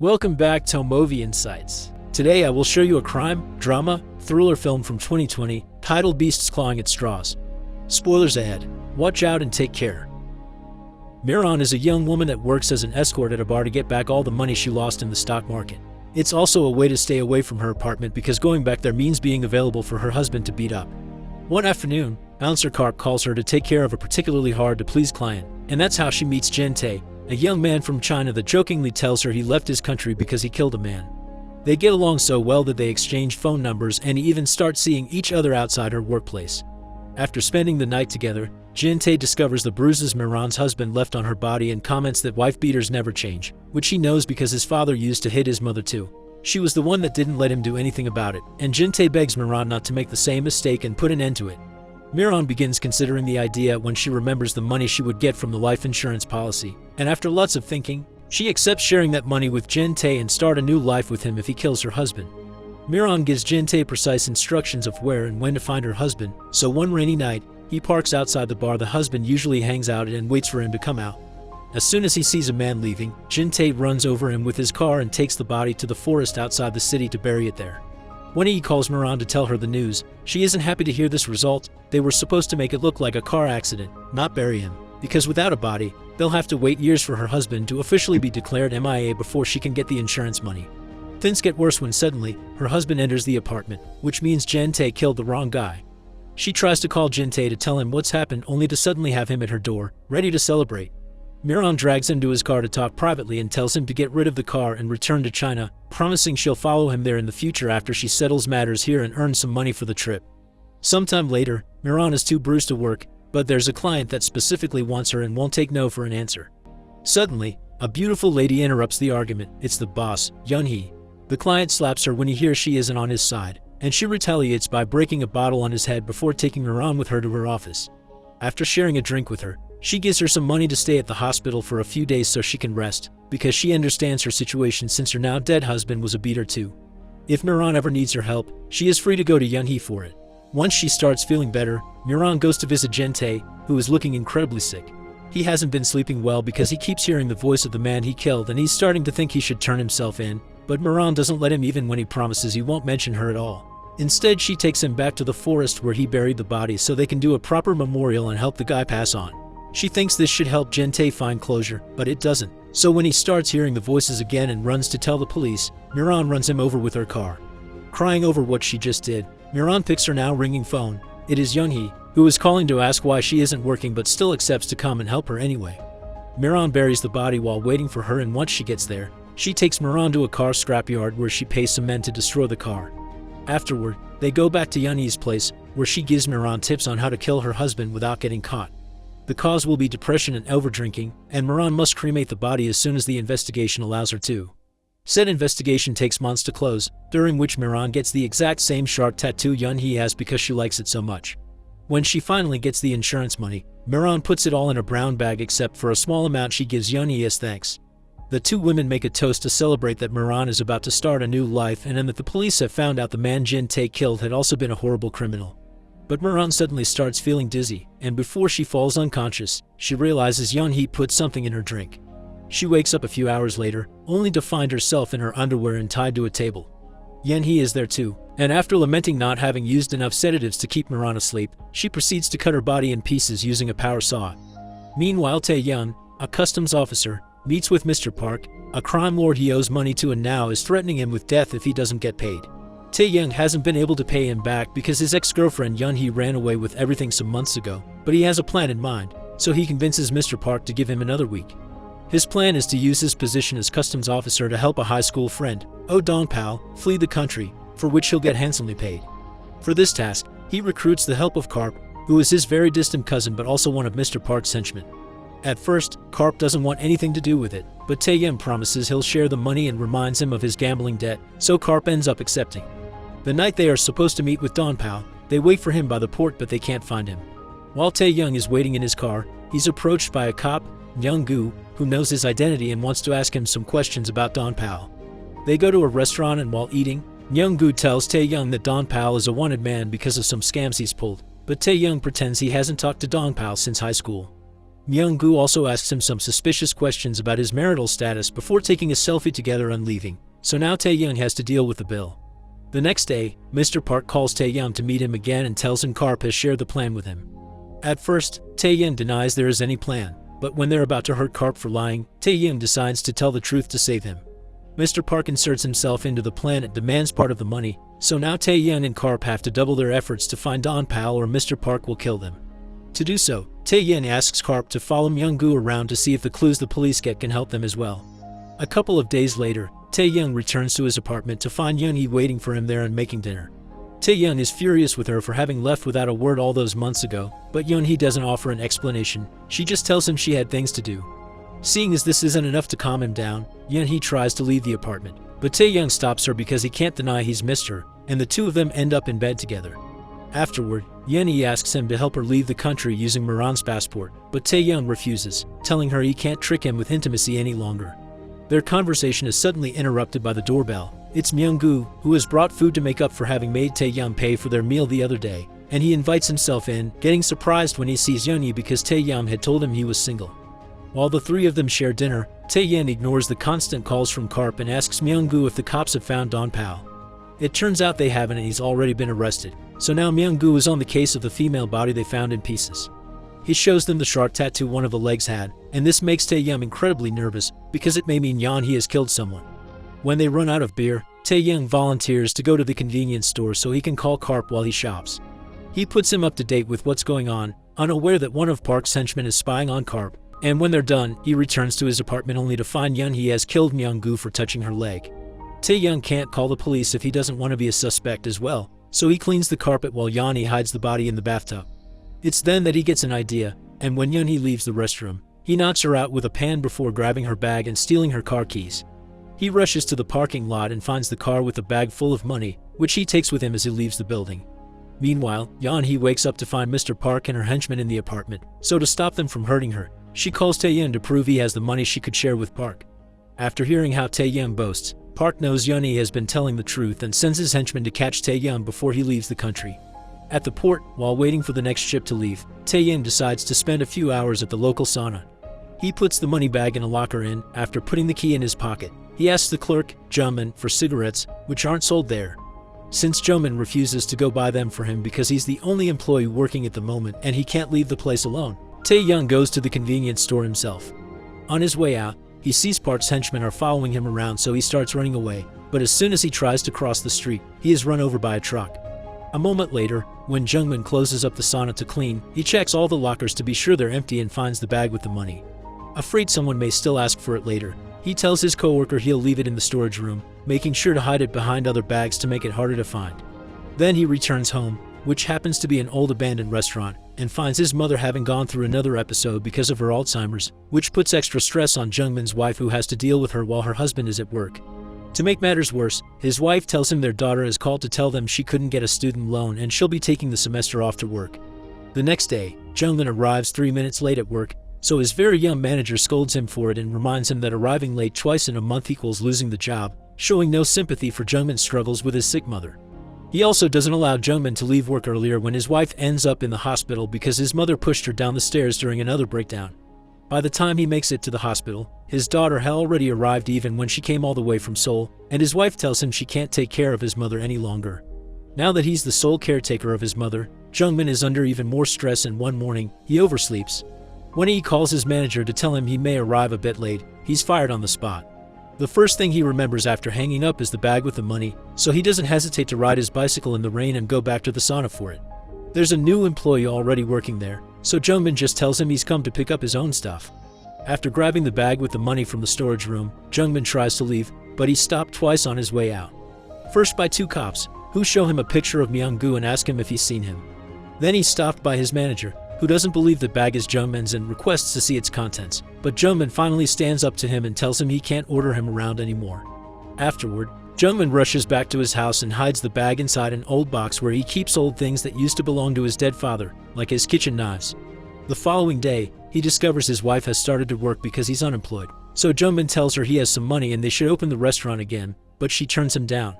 Welcome back to Movie Insights. Today I will show you a crime, drama, thriller film from 2020 titled Beasts Clawing at Straws. Spoilers ahead. Watch out and take care. Miran is a young woman that works as an escort at a bar to get back all the money she lost in the stock market. It's also a way to stay away from her apartment because going back there means being available for her husband to beat up. One afternoon, Bouncer Karp calls her to take care of a particularly hard-to-please client, and that's how she meets Jin Tae, a young man from China that jokingly tells her he left his country because he killed a man. They get along so well that they exchange phone numbers and even start seeing each other outside her workplace. After spending the night together, Jin Tae discovers the bruises Miran's husband left on her body and comments that wife beaters never change, which he knows because his father used to hit his mother too. She was the one that didn't let him do anything about it, and Jin Tae begs Miran not to make the same mistake and put an end to it. Miran begins considering the idea when she remembers the money she would get from the life insurance policy, and after lots of thinking, she accepts sharing that money with Jin Tae and start a new life with him if he kills her husband. Miran gives Jin Tae precise instructions of where and when to find her husband, so one rainy night, he parks outside the bar the husband usually hangs out at and waits for him to come out. As soon as he sees a man leaving, Jin Tae runs over him with his car and takes the body to the forest outside the city to bury it there. When he calls Miran to tell her the news, she isn't happy to hear this result. They were supposed to make it look like a car accident, not bury him, because without a body, they'll have to wait years for her husband to officially be declared MIA before she can get the insurance money. Things get worse when suddenly, her husband enters the apartment, which means Jin Tae killed the wrong guy. She tries to call Jin Tae to tell him what's happened only to suddenly have him at her door, ready to celebrate. Miran drags him to his car to talk privately and tells him to get rid of the car and return to China, promising she'll follow him there in the future after she settles matters here and earns some money for the trip. Sometime later, Miran is too bruised to work, but there's a client that specifically wants her and won't take no for an answer. Suddenly, a beautiful lady interrupts the argument. It's the boss, Yun-hee. The client slaps her when he hears she isn't on his side, and she retaliates by breaking a bottle on his head before taking Miran with her to her office. After sharing a drink with her, she gives her some money to stay at the hospital for a few days so she can rest, because she understands her situation since her now dead husband was a beater too. If Miran ever needs her help, she is free to go to Yun-hee for it. Once she starts feeling better, Miran goes to visit Jin Tae, who is looking incredibly sick. He hasn't been sleeping well because he keeps hearing the voice of the man he killed and he's starting to think he should turn himself in, but Miran doesn't let him even when he promises he won't mention her at all. Instead, she takes him back to the forest where he buried the body so they can do a proper memorial and help the guy pass on. She thinks this should help Jin Tae find closure, but it doesn't. So when he starts hearing the voices again and runs to tell the police, Miran runs him over with her car. Crying over what she just did, Miran picks her now ringing phone. It is Yun-hee, who is calling to ask why she isn't working but still accepts to come and help her anyway. Miran buries the body while waiting for her, and once she gets there, she takes Miran to a car scrapyard where she pays some men to destroy the car. Afterward, they go back to Yun-hee's place, where she gives Miran tips on how to kill her husband without getting caught. The cause will be depression and overdrinking, and Miran must cremate the body as soon as the investigation allows her to. Said investigation takes months to close, during which Miran gets the exact same shark tattoo Yun-hee has because she likes it so much. When she finally gets the insurance money, Miran puts it all in a brown bag except for a small amount she gives Yun-hee as thanks. The two women make a toast to celebrate that Miran is about to start a new life and then that the police have found out the man Jin Tae killed had also been a horrible criminal. But Miran suddenly starts feeling dizzy, and before she falls unconscious, she realizes Yun-hee put something in her drink. She wakes up a few hours later, only to find herself in her underwear and tied to a table. Yun-hee is there too, and after lamenting not having used enough sedatives to keep Miran asleep, she proceeds to cut her body in pieces using a power saw. Meanwhile, Tae-young, a customs officer, meets with Mr. Park, a crime lord he owes money to and now is threatening him with death if he doesn't get paid. Tae-young hasn't been able to pay him back because his ex-girlfriend Yun-hee ran away with everything some months ago, but he has a plan in mind, so he convinces Mr. Park to give him another week. His plan is to use his position as customs officer to help a high school friend, Oh Dong-pal, flee the country, for which he'll get handsomely paid. For this task, he recruits the help of Karp, who is his very distant cousin but also one of Mr. Park's henchmen. At first, Karp doesn't want anything to do with it, but Tae-young promises he'll share the money and reminds him of his gambling debt, so Karp ends up accepting. The night they are supposed to meet with Dong-pal, they wait for him by the port but they can't find him. While Tae-young is waiting in his car, he's approached by a cop, Young-gu, who knows his identity and wants to ask him some questions about Dong-pal. They go to a restaurant and while eating, Young-gu tells Tae-young that Dong-pal is a wanted man because of some scams he's pulled, but Tae-young pretends he hasn't talked to Dong-pal since high school. Myung-gu also asks him some suspicious questions about his marital status before taking a selfie together and leaving, so now Tae-young has to deal with the bill. The next day, Mr. Park calls Tae-young to meet him again and tells him Karp has shared the plan with him. At first, Tae-young denies there is any plan, but when they're about to hurt Karp for lying, Tae-young decides to tell the truth to save him. Mr. Park inserts himself into the plan and demands part of the money, so now Tae-young and Karp have to double their efforts to find Don Pal or Mr. Park will kill them. To do so, Tae-young asks Karp to follow Myung-gu around to see if the clues the police get can help them as well. A couple of days later, Tae-young returns to his apartment to find Young-hee waiting for him there and making dinner. Tae-young is furious with her for having left without a word all those months ago, but Young-hee doesn't offer an explanation. She just tells him she had things to do. Seeing as this isn't enough to calm him down, Young-hee tries to leave the apartment, but Tae-young stops her because he can't deny he's missed her, and the two of them end up in bed together. Afterward, Young-hee asks him to help her leave the country using Moran's passport, but Tae-young refuses, telling her he can't trick him with intimacy any longer. Their conversation is suddenly interrupted by the doorbell. It's Myung-gu, who has brought food to make up for having made Tae-young pay for their meal the other day, and he invites himself in, getting surprised when he sees Young-hee because Tae-young had told him he was single. While the three of them share dinner, Tae-young ignores the constant calls from Karp and asks Myung-gu if the cops have found Don Pal. It turns out they haven't and he's already been arrested, so now Myung-gu is on the case of the female body they found in pieces. He shows them the shark tattoo one of the legs had, and this makes Tae-young incredibly nervous because it may mean Young-hee has killed someone. When they run out of beer, Tae-young volunteers to go to the convenience store so he can call Karp while he shops. He puts him up to date with what's going on, unaware that one of Park's henchmen is spying on Karp, and when they're done, he returns to his apartment only to find Young-hee has killed Myung-gu for touching her leg. Tae-young can't call the police if he doesn't want to be a suspect as well, so he cleans the carpet while Young-hee hides the body in the bathtub. It's then that he gets an idea, and when Young-hee leaves the restroom, he knocks her out with a pan before grabbing her bag and stealing her car keys. He rushes to the parking lot and finds the car with a bag full of money, which he takes with him as he leaves the building. Meanwhile, Young-hee wakes up to find Mr. Park and her henchmen in the apartment, so to stop them from hurting her, she calls Tae-young to prove he has the money she could share with Park. After hearing how Tae-young boasts, Park knows Young-hee has been telling the truth and sends his henchmen to catch Tae-young before he leaves the country. At the port, while waiting for the next ship to leave, Tae-young decides to spend a few hours at the local sauna. He puts the money bag in a locker and, after putting the key in his pocket, he asks the clerk, Jaemin, for cigarettes, which aren't sold there. Since Jaemin refuses to go buy them for him because he's the only employee working at the moment and he can't leave the place alone, Tae-young goes to the convenience store himself. On his way out, he sees Park's henchmen are following him around, so he starts running away, but as soon as he tries to cross the street, he is run over by a truck. A moment later, when Jungmin closes up the sauna to clean, he checks all the lockers to be sure they're empty and finds the bag with the money. Afraid someone may still ask for it later, he tells his coworker he'll leave it in the storage room, making sure to hide it behind other bags to make it harder to find. Then he returns home, which happens to be an old abandoned restaurant, and finds his mother having gone through another episode because of her Alzheimer's, which puts extra stress on Jungmin's wife, who has to deal with her while her husband is at work. To make matters worse, his wife tells him their daughter has called to tell them she couldn't get a student loan and she'll be taking the semester off to work. The next day, Jungmin arrives 3 minutes late at work, so his very young manager scolds him for it and reminds him that arriving late twice in a month equals losing the job, showing no sympathy for Jungmin's struggles with his sick mother. He also doesn't allow Jungmin to leave work earlier when his wife ends up in the hospital because his mother pushed her down the stairs during another breakdown. By the time he makes it to the hospital, his daughter had already arrived even when she came all the way from Seoul, and his wife tells him she can't take care of his mother any longer. Now that he's the sole caretaker of his mother, Jungmin is under even more stress, and one morning, he oversleeps. When he calls his manager to tell him he may arrive a bit late, he's fired on the spot. The first thing he remembers after hanging up is the bag with the money, so he doesn't hesitate to ride his bicycle in the rain and go back to the sauna for it. There's a new employee already working there, so Jungmin just tells him he's come to pick up his own stuff. After grabbing the bag with the money from the storage room, Jungmin tries to leave, but he's stopped twice on his way out. First by two cops, who show him a picture of Myung-gu and ask him if he's seen him. Then he's stopped by his manager, who doesn't believe the bag is Jungmin's and requests to see its contents, but Jungmin finally stands up to him and tells him he can't order him around anymore. Afterward, Jungmin rushes back to his house and hides the bag inside an old box where he keeps old things that used to belong to his dead father, like his kitchen knives. The following day, he discovers his wife has started to work because he's unemployed, so Jungmin tells her he has some money and they should open the restaurant again, but she turns him down.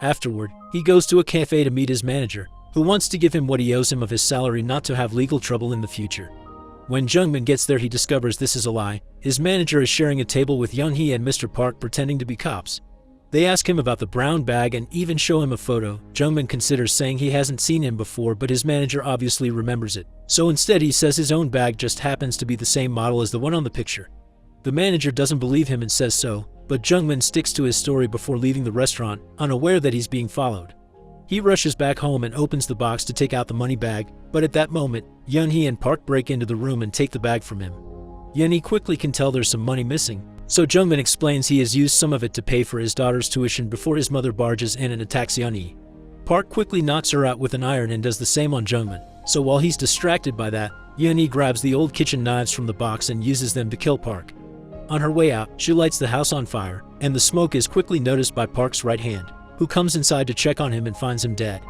Afterward, he goes to a cafe to meet his manager, who wants to give him what he owes him of his salary not to have legal trouble in the future. When Jungmin gets there, he discovers this is a lie. His manager is sharing a table with Young-hee and Mr. Park pretending to be cops. They ask him about the brown bag and even show him a photo. Jungmin considers saying he hasn't seen him before, but his manager obviously remembers it. So instead he says his own bag just happens to be the same model as the one on the picture. The manager doesn't believe him and says so, but Jungmin sticks to his story before leaving the restaurant, unaware that he's being followed. He rushes back home and opens the box to take out the money bag, but at that moment, Young-hee and Park break into the room and take the bag from him. Young-hee quickly can tell there's some money missing, so Jungmin explains he has used some of it to pay for his daughter's tuition before his mother barges in and attacks Young-hee. Park quickly knocks her out with an iron and does the same on Jungmin, so while he's distracted by that, Young-hee grabs the old kitchen knives from the box and uses them to kill Park. On her way out, she lights the house on fire, and the smoke is quickly noticed by Park's right hand, who comes inside to check on him and finds him dead.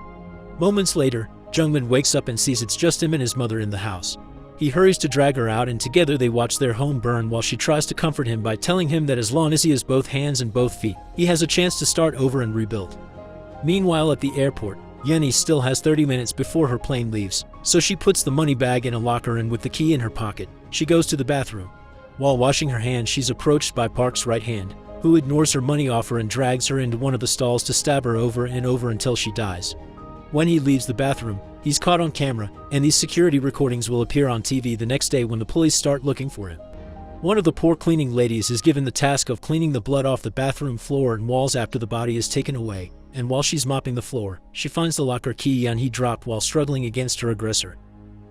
Moments later, Jungmin wakes up and sees it's just him and his mother in the house. He hurries to drag her out and together they watch their home burn while she tries to comfort him by telling him that as long as he has both hands and both feet, he has a chance to start over and rebuild. Meanwhile at the airport, Young-hee still has 30 minutes before her plane leaves, so she puts the money bag in a locker and with the key in her pocket, she goes to the bathroom. While washing her hands, she's approached by Park's right hand, who ignores her money offer and drags her into one of the stalls to stab her over and over until she dies. When he leaves the bathroom, he's caught on camera, and these security recordings will appear on TV the next day when the police start looking for him. One of the poor cleaning ladies is given the task of cleaning the blood off the bathroom floor and walls after the body is taken away, and while she's mopping the floor, she finds the locker key Young-hee dropped while struggling against her aggressor.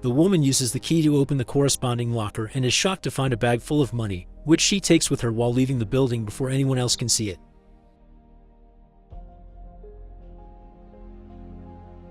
The woman uses the key to open the corresponding locker and is shocked to find a bag full of money, which she takes with her while leaving the building before anyone else can see it.